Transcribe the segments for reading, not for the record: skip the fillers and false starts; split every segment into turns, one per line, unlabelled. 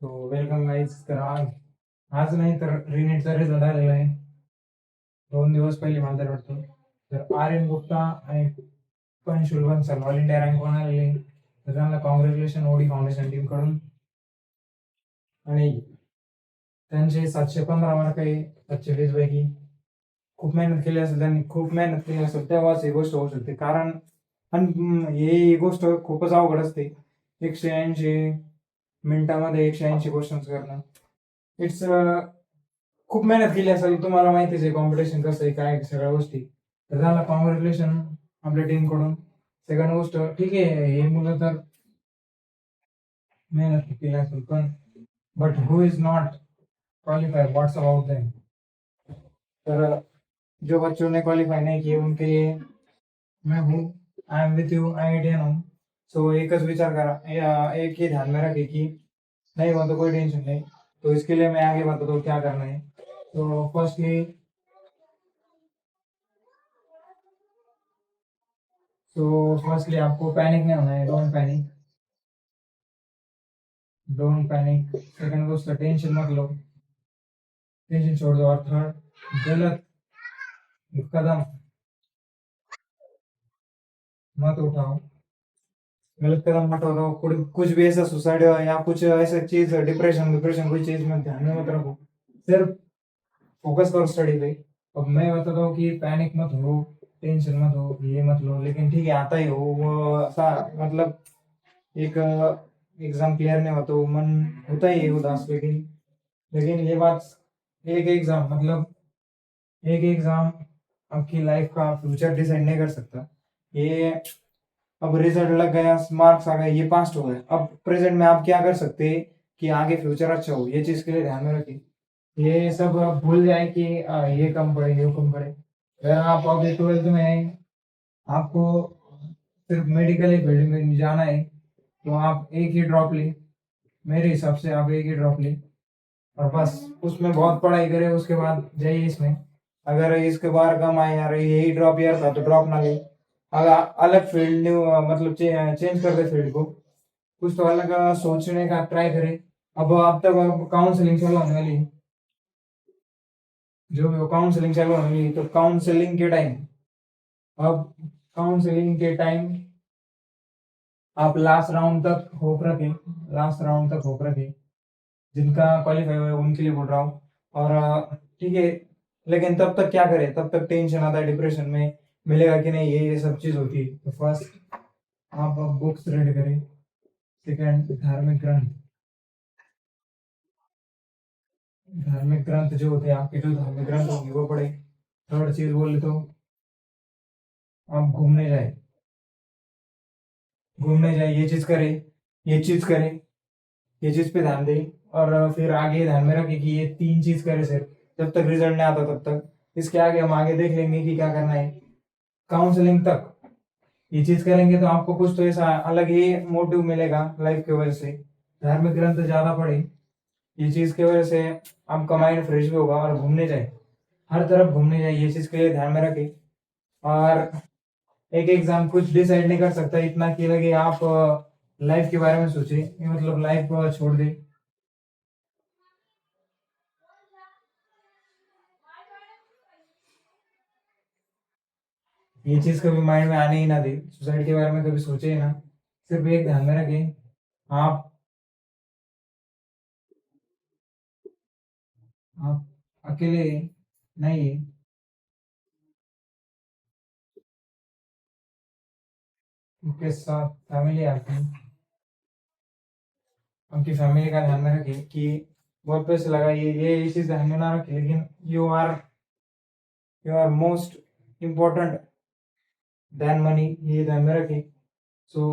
तो welcome guys. तर आज आज नाही तर रिनेटचा रिझल्ट आलेला आहे. 2 दिवस पहिले मला तर वाटतं. तर आर्यन गुप्ता आणि Panshul Bansal all India rank one आलेले आहे. तर त्यांना कॉंग्रॅच्युलेशन ओडी फाउंडेशन टीम कडून. आणि त्यांचे 715 मार्क आहे 720 पैकी. खूप मेहनत केली असेल त्यांनी, खूप मेहनत केली असेल तेव्हाच ही गोष्ट होऊ शकते. कारण ही गोष्ट खूपच अवघड असते. 180 मिनिटामध्ये 180 क्वेश्चन्स करणं. इट्स खूप मेहनत केली असेल. तुम्हाला माहितीच आहे कॉम्पिटिशन कसं आहे, काय आहे, सगळ्या गोष्टी. तर त्याला कॉंग्रॅच्युलेशन आपल्या टीम कडून. सेकंड गोष्ट, ठीक आहे, हे मुलं तर मेहनत केली असेल, पण but who is not qualify, what's about them. तर जो बच्चों ने क्वालिफाई नहीं किए उनके लिए मैं हूँ, I am with you, I Indian हूँ. सो एक विचार करा, एक ही ध्यान में रखे कि नहीं हुआ तो कोई टेंशन नहीं. तो इसके लिए मैं आगे बताता हूँ क्या करना है. तो फर्स्टली आपको पैनिक नहीं होना है. Don't panic, don't panic. Second उसका टेंशन मत लो, टेंशन छोड़ दो. और थर्ड, गलत कदम मत उठाओ, गलत कदम मत उठाओ. कुछ भी ऐसा सुसाइड या कुछ ऐसा चीज, डिप्रेशन डिप्रेशन कोई चीज में ध्यान में मत रखो. सिर्फ फोकस करो स्टडी पे. अब मैं बताता हूँ कि पैनिक मत हो, टेंशन मत हो, ये मत लो. लेकिन ठीक है, आता ही हो वो ऐसा, मतलब एक एग्जाम क्लियर नहीं हुआ तो मन होता ही है उदास. लेकिन लेकिन ये बात, एक एग्जाम मतलब एक एग्जाम आपकी लाइफ का फ्यूचर डिसाइड नहीं कर सकता. ये अब रिजल्ट लग गया, मार्क्स आ गए, ये पास हो गए. अब प्रेजेंट में आप क्या कर सकते हैं कि आगे फ्यूचर अच्छा हो, ये चीज के लिए ध्यान में रखिए. ये सब आप भूल जाए कि ये कम पड़े, ये कम पड़े. अगर आप अभी 12th में हैं, आपको सिर्फ मेडिकल फील्ड में जाना है, तो आप एक ही ड्रॉप लें. मेरे हिसाब से आप एक ही ड्रॉप लें और बस उसमें बहुत पढ़ाई करें, उसके बाद जाइए इसमें. अगर इसके बार कम आए यार यही ड्रॉप ईयर था तो ड्रॉप ना ले. अगर अलग फील्ड न्यू, मतलब चेंज कर दे फील्ड को, कुछ तो अलग सोचने का ट्राई करें. अब तक काउंसलिंग चालू होने वाली है, जो भी काउंसलिंग चालू होने वाली है. तो काउंसलिंग के टाइम, अब काउंसलिंग के टाइम आप लास्ट राउंड तक होप रखें, लास्ट राउंड तक होप रखें. जिनका क्वालिफाई हुआ है उनके लिए बोल रहा हूँ. और ठीक है, लेकिन तब तक क्या करें, तब तक टेंशन आता है, डिप्रेशन में मिलेगा कि नहीं, ये सब चीज होती है. तो फर्स्ट आप बुक्स रीड करें. सेकंड, धार्मिक ग्रंथ जो होते हैं आपके, जो धार्मिक ग्रंथ होंगे वो पढ़े. थर्ड चीज बोले तो आप घूमने जाए, ये चीज करें, ये चीज करें, ये चीज पे ध्यान दें. और फिर आगे ध्यान में रखें कि ये 3 चीज करें सिर्फ. जब तक रिजल्ट नहीं आता तब तक, इसके आगे हम आगे देख लेंगे कि क्या करना है. काउंसलिंग तक ये चीज करेंगे तो आपको कुछ तो ऐसा अलग ही मोटिव मिलेगा लाइफ की वजह से. धार्मिक ग्रंथ ज्यादा पढ़े, ये चीज की वजह से आपका माइंड फ्रेश भी होगा. और घूमने जाए, हर तरफ घूमने जाए, ये चीज के लिए ध्यान में रखें. और एक एग्जाम कुछ डिसाइड नहीं कर सकता इतना कि लगे आप लाइफ के बारे में सोचे, मतलब लाइफ को छोड़ दे. ये चीज कभी माइंड में आने ही ना दे, सुसाइड के बारे में कभी सोचे ही ना. सिर्फ एक ध्यान में रखें, आप आप अकेले नहीं है. उनके साथ फैमिली आती है. उनकी फैमिली का ध्यान में रखें कि बहुत पैसे लगाइए, ये चीज ध्यान में ना रखें. लेकिन you are most important than money, ये ध्यान में रखें. सो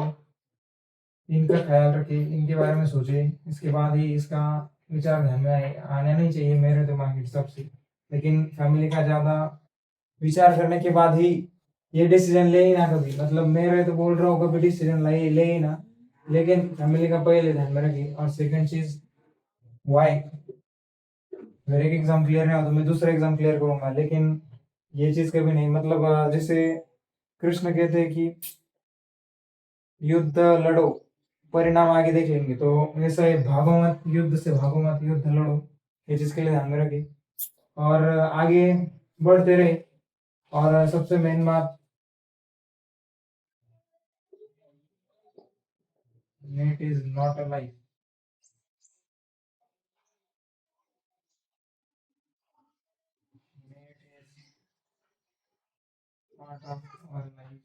इनका ख्याल रखें, इनके बारे में सोचें, इसके बाद ही इसका विचार ध्यान में आने नहीं चाहिए मेरे दिमाग के हिसाब से. लेकिन फैमिली का ज्यादा विचार करने के बाद ही ये डिसीजन ले ही ना कभी, मतलब मेरे तो बोल रहा हूँ कभी डिसीजन ले ही ना. लेकिन फैमिली का पहले ध्यान में रखिए. और सेकंड चीज, वाई. अगर एक एग्जाम क्लियर नहीं हो तो मैं दूसरा एग्जाम क्लियर करूंगा. लेकिन ये चीज कभी नहीं, मतलब जैसे कृष्ण कहते हैं कि युद्ध लड़ो परिणाम आगे देख लेंगे। तो ऐसा है, भागो मत युद्ध से, भागो मत युद्ध लड़ो, ये चीज के लिए ध्यान में रखिए और आगे बढ़ते रहे। और सबसे मेन बात, net is not a life. Net is not a life.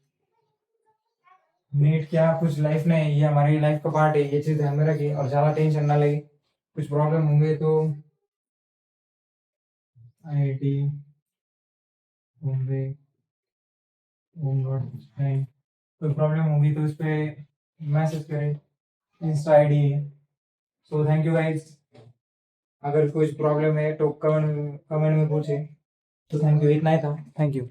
Net क्या कुछ लाइफ नहीं है, ये हमारी लाइफ का पार्ट है, ये चीज ध्यान में रखिए और ज्यादा टेंशन ना लगे। कुछ प्रॉब्लम होंगे तो IIT बॉम्बे होमवर्क, कोई प्रॉब्लम होगी तो इस पे मैसेज करें, इंस्टा आईडी है। सो थैंक यू गाइस, अगर कुछ प्रॉब्लम है तो कमेंट कमेंट में पूछे। तो थैंक यू, इतना ही था, थैंक यू।